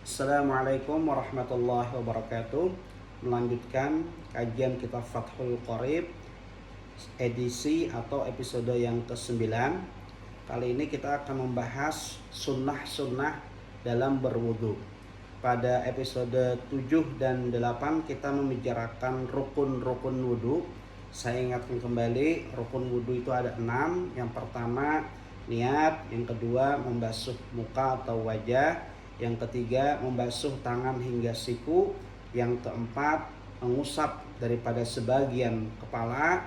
Assalamualaikum warahmatullahi wabarakatuh. Melanjutkan kajian kitab Fathul Qorib edisi atau episode yang ke-9. Kali ini kita akan membahas sunnah-sunnah dalam berwudu. Pada episode 7 dan 8 kita membicarakan rukun-rukun wudu. Saya ingatkan kembali, rukun wudu itu ada 6. Yang pertama niat, yang kedua membasuh muka atau wajah, yang ketiga membasuh tangan hingga siku, yang keempat mengusap daripada sebagian kepala,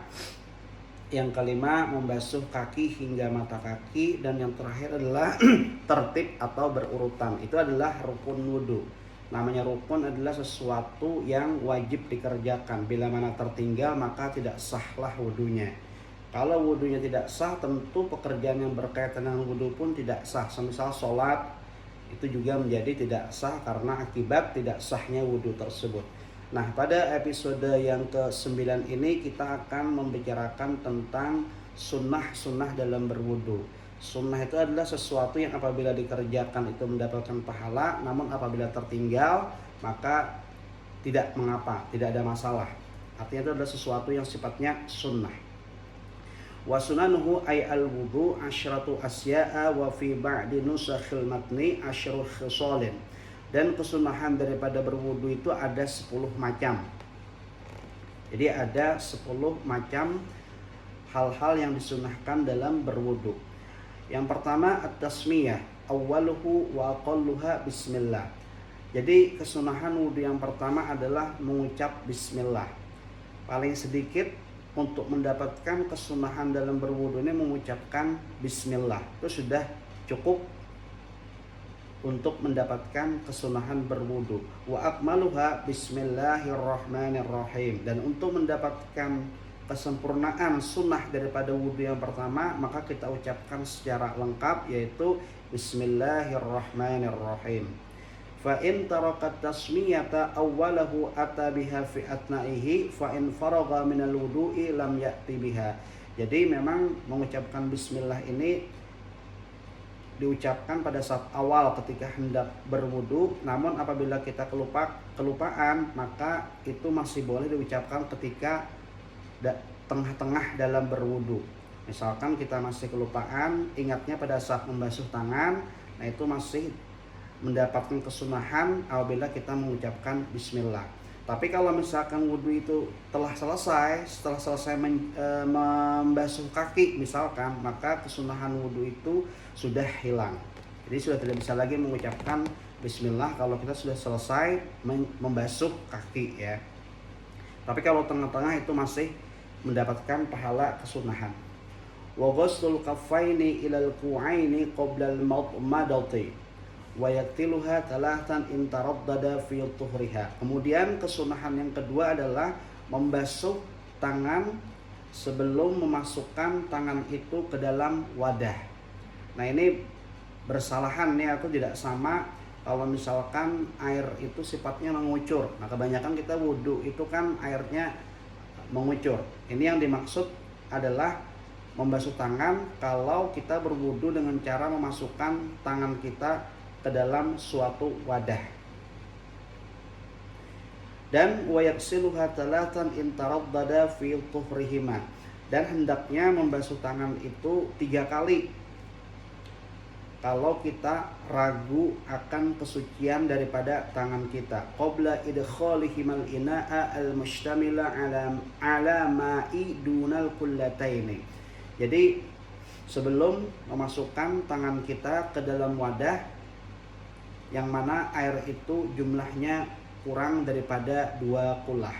yang kelima membasuh kaki hingga mata kaki, dan yang terakhir adalah tertib atau berurutan. Itu adalah rukun wudu. Namanya rukun adalah sesuatu yang wajib dikerjakan. Bila mana tertinggal maka tidak sahlah wudunya. Kalau wudunya tidak sah, tentu pekerjaan yang berkaitan dengan wudu pun tidak sah. Semisal sholat itu juga menjadi tidak sah karena akibat tidak sahnya wudu tersebut. Nah, pada episode yang ke-9 ini kita akan membicarakan tentang sunnah-sunnah dalam berwudu. Sunnah itu adalah sesuatu yang apabila dikerjakan itu mendapatkan pahala, namun apabila tertinggal maka tidak mengapa, tidak ada masalah. Artinya itu adalah sesuatu yang sifatnya sunnah. Wa sunanuhu ay al-wudu asyratu asya'a wa fi ba'di nusakhil matni asyru khisalin. Dan kesunahan daripada berwudu itu ada 10 macam. Jadi ada 10 macam hal-hal yang disunahkan dalam berwudu. Yang pertama at-tasmiyah, awwaluhu wa aqalluha bismillah. Jadi kesunahan wudu yang pertama adalah mengucap bismillah. Paling sedikit untuk mendapatkan kesunahan dalam berwudu ini mengucapkan bismillah. Itu sudah cukup untuk mendapatkan kesunahan berwudu. Wa akmaluha bismillahirrahmanirrahim. Dan untuk mendapatkan kesempurnaan sunnah daripada wudu yang pertama, maka kita ucapkan secara lengkap, yaitu bismillahirrahmanirrahim. Fa in tarakat tasmiyata awwalahu ata biha fi atnaihi fa in faragha minal wudu'i lam ya'ti biha. Jadi memang mengucapkan bismillah ini diucapkan pada saat awal ketika hendak berwudu, namun apabila kita kelupaan maka itu masih boleh diucapkan ketika tengah-tengah dalam berwudu. Misalkan kita masih kelupaan, ingatnya pada saat membasuh tangan, nah itu masih mendapatkan kesunahan apabila kita mengucapkan bismillah. Tapi kalau misalkan wudu itu telah selesai, setelah selesai membasuh kaki misalkan, maka kesunahan wudu itu sudah hilang. Jadi sudah tidak bisa lagi mengucapkan bismillah kalau kita sudah selesai membasuh kaki ya. Tapi kalau tengah-tengah itu masih mendapatkan pahala kesunahan. Wa ghuslul kaffaini ilal ku'aini qabla al-madmadati wa yaktiluha talatan in taraddada fi tuhriha. Kemudian kesunahan yang kedua adalah membasuh tangan sebelum memasukkan tangan itu ke dalam wadah. Nah, ini bersalahan ya, atau tidak sama kalau misalkan air itu sifatnya mengucur. Nah, kebanyakan kita wudu itu kan airnya mengucur. Ini yang dimaksud adalah membasuh tangan kalau kita berwudu dengan cara memasukkan tangan kita ke dalam suatu wadah. Dan wa yaksiluha talatan in taraddada fi tuhrihima. Dan hendaknya membasuh tangan itu 3 kali kalau kita ragu akan kesucian daripada tangan kita. Qabla idkhalihimal ina'a al-mustamila ala ma'i dunal kullataini. Jadi sebelum memasukkan tangan kita ke dalam wadah yang mana air itu jumlahnya kurang daripada 2 kulah.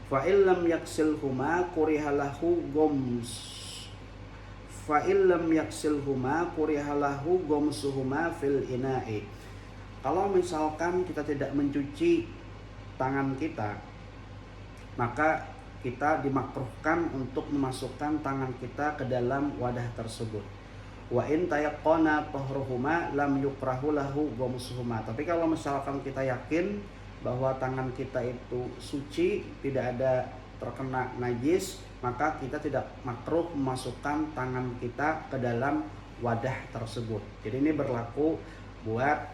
Fa illam yaksilhuma kurihalahu gomsuhuma fil ina'i. Kalau misalkan kita tidak mencuci tangan kita, maka kita dimakruhkan untuk memasukkan tangan kita ke dalam wadah tersebut. Wa in tayaqqana tahruhuma lam yukrahu lahu ghamsuhuma. Tapi kalau misalkan kita yakin bahwa tangan kita itu suci, tidak ada terkena najis, maka kita tidak makruh memasukkan tangan kita ke dalam wadah tersebut. Jadi ini berlaku buat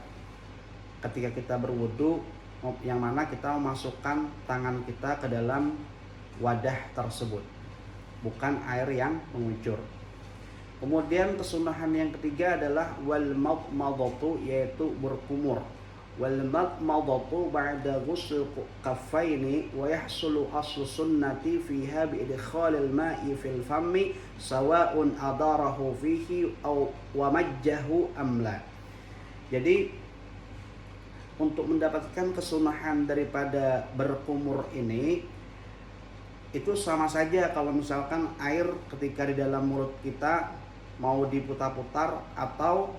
ketika kita berwudu, yang mana kita memasukkan tangan kita ke dalam wadah tersebut, bukan air yang mengucur. Kemudian kesunahan yang ketiga adalah wal madmadatu, yaitu berkumur. Wal madmadatu ba'da ghusl kaffaini wa yahsulu aslu sunnati fiha bi idkhalil ma'i fil fammi sawa'un adarahu fihi aw wa majjahu amla. Jadi untuk mendapatkan kesunahan daripada berkumur ini, itu sama saja kalau misalkan air ketika di dalam mulut kita mau diputar-putar atau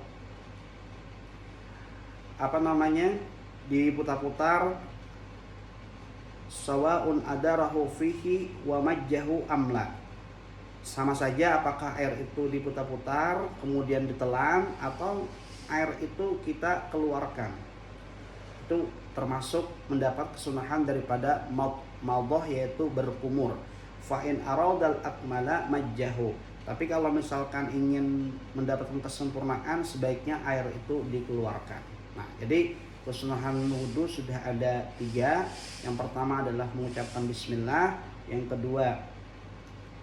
diputar-putar, sawaun adarahu fihi wa majjahu amla. Sama saja apakah air itu diputar-putar kemudian ditelan atau air itu kita keluarkan. Itu termasuk mendapat kesunahan daripada madhah, yaitu berkumur. Fa in aradal akmala majjahu. Tapi kalau misalkan ingin mendapatkan kesempurnaan, sebaiknya air itu dikeluarkan. Nah, jadi kesunahan wudu sudah ada 3. Yang pertama adalah mengucapkan bismillah. Yang kedua,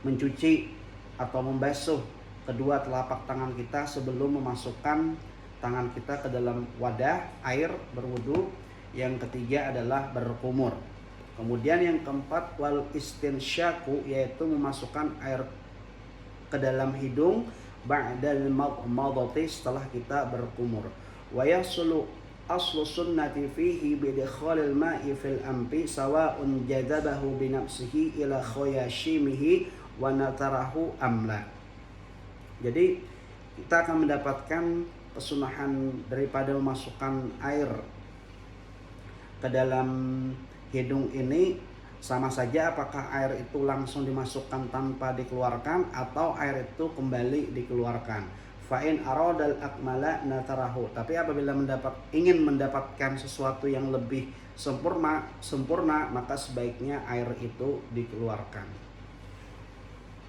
mencuci atau membasuh kedua telapak tangan kita sebelum memasukkan tangan kita ke dalam wadah air berwudu. Yang ketiga adalah berkumur. Kemudian yang keempat, wal istinsyaku, yaitu memasukkan air ke dalam hidung ba'dal madmadati, setelah kita berkumur. Wa yasulu aslu sunnati fihi bi idkhalil ma'i fil ampi sawa'un jadabahu bi nafsihi ila khayashimihi wa natarahu amla. Jadi kita akan mendapatkan kesunahan daripada memasukkan air ke dalam hidung ini, sama saja apakah air itu langsung dimasukkan tanpa dikeluarkan atau air itu kembali dikeluarkan. Fa'in aradal akmala natarahu. Tapi apabila ingin mendapatkan sesuatu yang lebih sempurna, maka sebaiknya air itu dikeluarkan.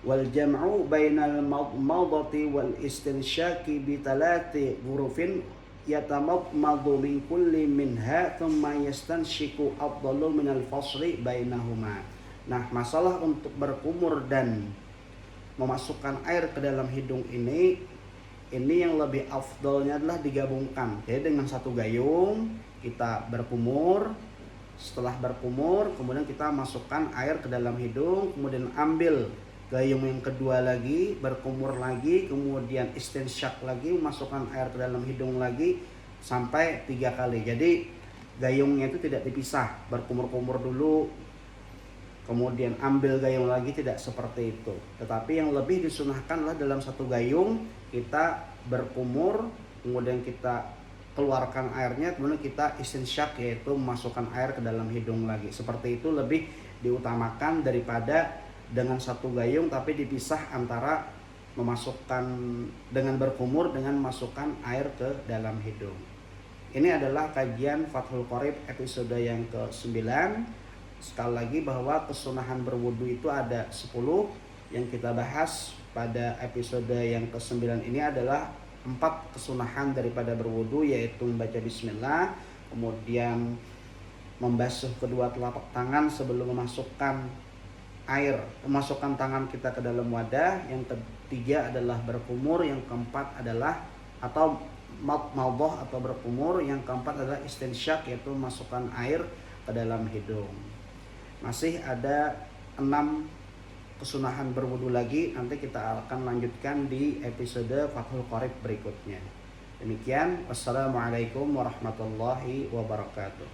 Wal jam'u bainal madmadati wal istinsyaki bi 3 ghurufin yatamadmadu min kulli minha thumma yastanshiku afdalu minal fasli bainahuma. Nah, masalah untuk berkumur dan memasukkan air ke dalam hidung ini yang lebih afdalnya adalah digabungkan. Jadi dengan satu gayung kita berkumur, setelah berkumur kemudian kita masukkan air ke dalam hidung, kemudian ambil gayung yang kedua lagi, berkumur lagi, kemudian istinsyak lagi, masukkan air ke dalam hidung lagi sampai 3 kali. Jadi gayungnya itu tidak dipisah, berkumur-kumur dulu, kemudian ambil gayung lagi, tidak seperti itu. Tetapi yang lebih disunahkan adalah dalam satu gayung kita berkumur, kemudian kita keluarkan airnya, kemudian kita istinsyak, yaitu memasukkan air ke dalam hidung lagi. Seperti itu lebih diutamakan daripada dengan satu gayung tapi dipisah antara memasukkan dengan berkumur dengan masukkan air ke dalam hidung. Ini adalah kajian Fathul Qorib episode yang ke-9. Sekali lagi bahwa kesunahan berwudu itu ada 10. Yang kita bahas pada episode yang ke-9 ini adalah 4 kesunahan daripada berwudu, yaitu membaca bismillah, kemudian membasuh kedua telapak tangan sebelum memasukkan tangan kita ke dalam wadah. Yang ketiga adalah berkumur. Yang keempat adalah atau madmadhah atau berkumur. Yang keempat adalah istinsyak, yaitu memasukkan air ke dalam hidung. Masih ada 6 kesunahan berwudu lagi, nanti kita akan lanjutkan di episode Fathul Qorib berikutnya. Demikian, wassalamualaikum warahmatullahi wabarakatuh.